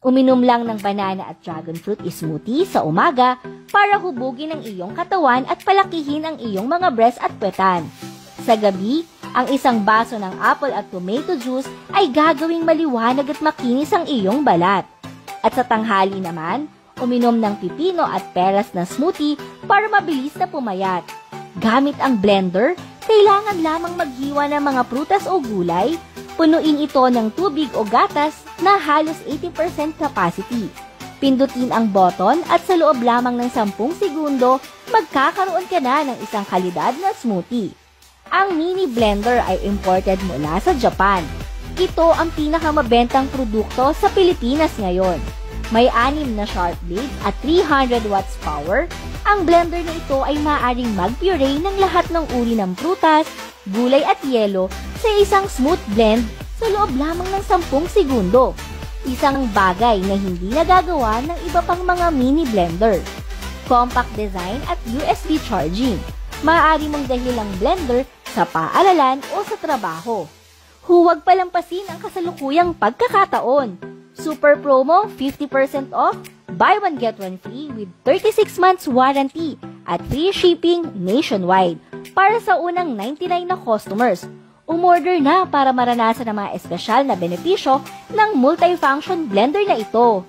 Uminom lang ng banana at dragon fruit smoothie sa umaga para hubugin ang iyong katawan at palakihin ang iyong mga breast at puwetan. Sa gabi, ang isang baso ng apple at tomato juice ay gagawing maliwanag at makinis ang iyong balat. At sa tanghali naman, uminom ng pipino at peras na smoothie para mabilis na pumayat. Gamit ang blender, kailangan lamang maghiwa ng mga prutas o gulay, punuin ito ng tubig o gatas na halos 80% capacity. Pindutin ang button at sa loob lamang ng 10 segundo, magkakaroon ka na ng isang kalidad na smoothie. Ang mini blender ay imported mula sa Japan. Ito ang pinakamabentang produkto sa Pilipinas ngayon. May 6 na sharp blades at 300 watts power. Ang blender na ito ay maaaring mag-puree ng lahat ng uri ng prutas, gulay at yelo sa isang smooth blend sa loob lamang ng 10 segundo. Isang bagay na hindi nagagawa ng iba pang mga mini blender. Compact design at USB charging. Maaari mong dahil ang blender sa paaralan o sa trabaho. Huwag palampasin ang kasalukuyang pagkakataon. Super promo, 50% off, buy one get one free with 36 months warranty at free shipping nationwide para sa unang 99 na customers. Umorder na para maranasan ang mga espesyal na benepisyo ng multifunction blender na ito.